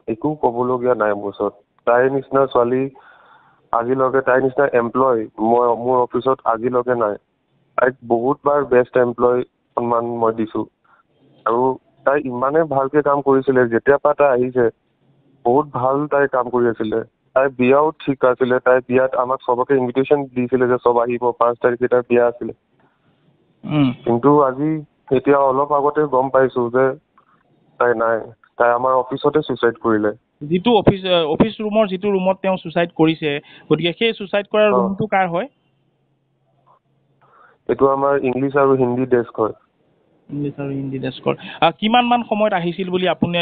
একো ক'বলগীয়া নাই মোৰ ওচৰত। তাইৰ নিচিনা ছোৱালী আজিলৈকে, তাইৰ নিচিনা এমপ্লয় মোৰ অফিচত আজিলৈকে নাই। তাইক বহুতবাৰ বেষ্ট এমপ্লয় সন্মান মই দিছো। আৰু তাই ইমানে ভালকে কাম কৰিছিলে, যেতিয়াৰ পৰা তাই আহিছে বহুত ভাল তাই কাম কৰি আছিলে। তাইৰ বিয়াও ঠিক আছিলে। তাইৰ বিয়াত আমাক চবকে ইনভিটেশ্যন দিছিলে যে চব আহিব, 5 তাৰিখে তাইৰ বিয়া আছিলে। কিন্তু আজি এতিয়া অলপ আগতে গম পাইছো যে তাই নাই। তাই আমাৰ অফিচতে চুইচাইড কৰিলে। যিটো অফিচ ৰুমৰ যিটো ৰুমত তেওঁ চুইচাইড কৰিছে, গতিকে সেই চুইচাইড কৰা ৰুমটো কাৰ হয়? এইটো আমাৰ ইংলিছ আৰু হিন্দী ডেস্ক হয়। ইংলিছ আৰু হিন্দী ডেস্কৰ। কিমান মান সময়ত আহিছিল বুলি আপুনি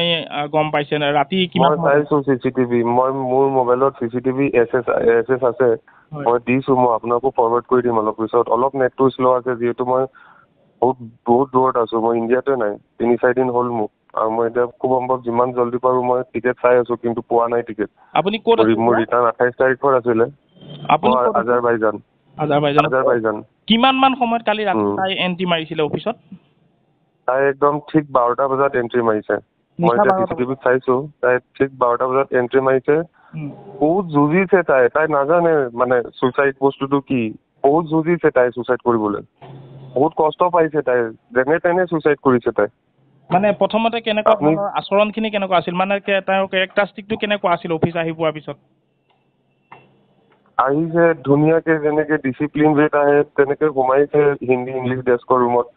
গম পাইছে? ৰাতি কিমান মই চাইছো চিচিটিভি। মোৰ মোবাইলত চিচিটিভি এছ আছে। মই দিছো, মই আপোনাকো ফৰৱাৰ্ড কৰি দিম অলপ পিছত। অলপ নেটটো শ্ল' আছে যিহেতু মই বহুত দূৰত আছো। মই ইণ্ডিয়াতে নাই। 3-4 দিন হ'ল মোক। আৰু মই এতিয়া খুব সম্ভৱ যিমান জল্দি পাৰো মই টিকেট চাই আছো, কিন্তু পোৱা নাই টিকেট। আপুনি ক'ত আছে? মোৰ ৰিটাৰ্ণ 28 তাৰিখৰ আছিলে। আপুনি আজাৰবাইজান। কিমান মান সময়ত কালি ৰাতি তাই এন্ট্ৰি মাৰিছিলে অফিচত? তাই একদম ঠিক 12টা বজাত এন্ট্ৰি মাৰিছে। মই এতিয়া চিচিটিভিত চাইছো। তাই ঠিক 12টা বজাত এন্ট্ৰি মাৰিছে। বহুত যুঁজিছে তাই। তাই নাজানে মানে চুইচাইড বস্তুটো কি। বহুত যুঁজিছে তাই চুইচাইড কৰিবলৈ। বহুত কষ্ট পাইছে তাই। যেনে তেনে চুইচাইড কৰিছে তাই। মানে প্ৰথমতে কেনেকুৱা ধৰণৰ আচৰণখিনি কেনেকুৱা আছিল? মানে তেওঁৰ কেৰেক্টাৰিষ্টিকটো কেনেকুৱা আছিল অফিচ আহি পোৱাৰ পিছত? আহিছে ধুনীয়াকে, যেনেকে ডিচিপ্লিন ৰেট আহে তেনেকে সোমাইছে হিন্দী ইংলিছ ডেস্কৰ ৰুমত।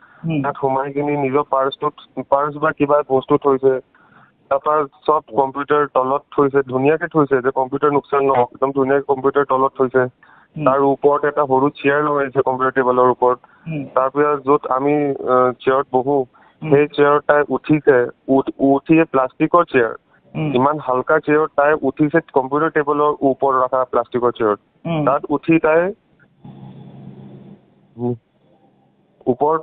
তাত সোমাই কিনি নিজৰ পাৰ্চ বা কিবা বস্তু থৈছে। তাৰপৰা চব কম্পিউটাৰ তলত থৈছে, ধুনীয়াকে থৈছে যে কম্পিউটাৰ লোকচান নহওক। একদম ধুনীয়াকে কম্পিউটাৰ তলত থৈছে। তাৰ ওপৰত এটা সৰু চেয়াৰ লগাইছে কম্পিউটাৰ টেবুলৰ ওপৰত। তাৰপিছত য'ত আমি চেয়াৰত বহো, সেই চেয়াৰত তাই উঠিছে। উঠি প্লাষ্টিকৰ চেয়াৰ, ইমান হালকা চেয়াৰত তাই উঠিছে কম্পিউটাৰ টেবুলৰ ওপৰত ৰখা প্লাষ্টিকৰ চেয়াৰত। তাত উঠি তাই ওপৰত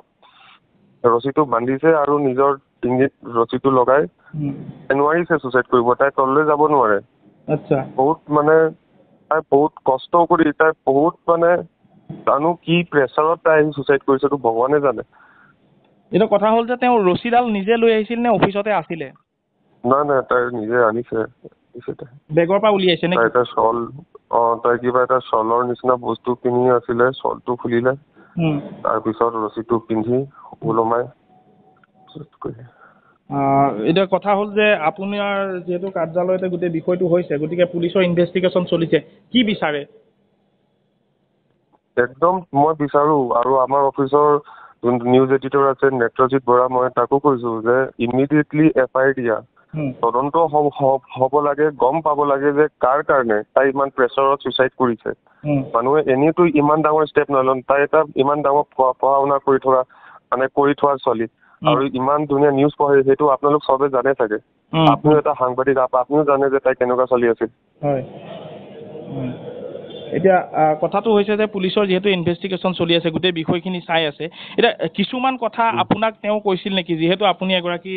ৰছীটো বান্ধিছে আৰু নিজৰ ডিঙিত ৰছীটো লগাই নোৱাৰিছে চুইচাইড কৰিব। তাই তললৈ যাব নোৱাৰে। বহুত মানে তাই বহুত কষ্ট কৰি, তাই বহুত মানে জানো কি প্ৰেছাৰত তাই আহি চুইচাইড কৰিছে তো ভগৱানে জানে। এইটো কথা হ'ল যে তেওঁ ৰছীডাল নিজে লৈ আহিছিল নে অফিচতে আছিলে? নাই, তাই নিজে আনিছে। বেগৰ পৰা উলিয়াইছে নে? তাই এটা শ্বল, তাই কিবা এটা শ্বলৰ নিচিনা বস্তু পিন্ধি আছিলে। শ্বলটো খুলিলে, তাৰপিছত ৰছীটো পিন্ধি ওলমাই। এতিয়া কথা হ'ল যে আপোনাৰ যিহেতু কাৰ্যালয়তে গোটেই বিষয়টো হৈছে, গতিকে পুলিচৰ ইনভেষ্টিগেশ্যন চলিছে। কি বিচাৰে? একদম মই বিচাৰো, আৰু আমাৰ অফিচৰ যোনটো নিউজ এডিটৰ আছে নেত্ৰজিৎ বৰা, মই তাকো কৈছো যে ইমিডিয়েটলি FIR দিয়া। তদন্ত হ'ব লাগে, গম পাব লাগে যে কাৰ কাৰণে তাই ইমান প্ৰেছাৰত চুইচাইড কৰিছে। মানুহে এনেইতো ইমান ডাঙৰ ষ্টেপ নলয়। তাই এটা ইমান ডাঙৰ পঢ়া শুনা কৰি থোৱা ছোৱালী, আৰু ইমান ধুনীয়া নিউজ পঢ়ে, সেইটো আপোনালোক চবে জানে চাগে। আপুনিও এটা সাংবাদিক, আপুনিও জানে যে তাই কেনেকুৱা ছোৱালী আছিল। এতিয়া কথাটো হৈছে যে পুলিচৰ যিহেতু ইনভেষ্টিগেশ্যন চলি আছে, গোটেই বিষয়খিনি চাই আছে। এতিয়া কিছুমান কথা আপোনাক তেওঁ কৈছিল নেকি? যিহেতু আপুনি এগৰাকী,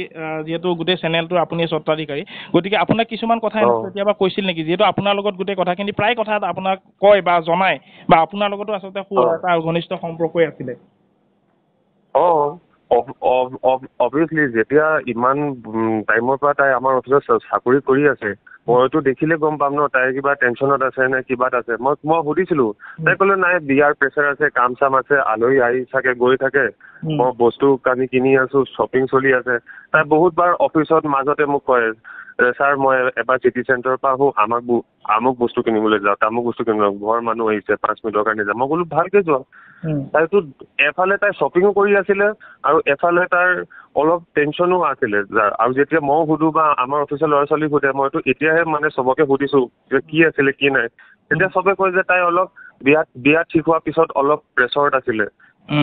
যিহেতু গোটেই চেনেলটোৰ আপুনি স্বত্বাধিকাৰী, গতিকে আপোনাক কিছুমান কথা কেতিয়াবা কৈছিল নেকি? যিহেতু আপোনাৰ লগত গোটেই কথাখিনি প্ৰায় কথা আপোনাক কয় বা জনায়, বা আপোনাৰ লগতো আচলতে এটা ঘনিষ্ঠ সম্পৰ্কই আছিলে। অবভিয়াছলি যেতিয়া ইমান টাইমৰ পৰা তাই আমাৰ অফিচত চাকৰি কৰি আছে, মইতো দেখিলে গম পাম ন তাই কিবা টেনচনত আছে নে কিবাত আছে। মই সুধিছিলো, তাই ক'লে নাই বিয়াৰ প্ৰেছাৰ আছে, কাম চাম আছে, আলহী আহি থাকে গৈ থাকে, মই বস্তু কানি কিনি আছো, শ্বপিং চলি আছে। তাই বহুতবাৰ অফিচত মাজতে মোক কয়, ছাৰ মই এবাৰ চিটি চেণ্টাৰৰ পৰা আহোঁ, আমুক বস্তু কিনিবলৈ যাওঁ, তামুক বস্তু কিনিবলৈ ঘৰৰ মানুহ আহিছে 5 মিনিটৰ কাৰণে যাওঁ। মই বোলো ভালকে যোৱা। তাইতো এফালে তাই শ্বপিঙো কৰি আছিলে, আৰু এফালে তাৰ অলপ টেনচনো আছিলে। আৰু যেতিয়া মই সুধো বা আমাৰ অফিচৰ ল'ৰা ছোৱালী সোধে, মইতো এতিয়াহে মানে চবকে সুধিছো যে কি আছিলে কি নাই, তেতিয়া চবে কয় যে তাই অলপ বিয়া ঠিক হোৱাৰ পিছত অলপ প্ৰেছাৰত আছিলে।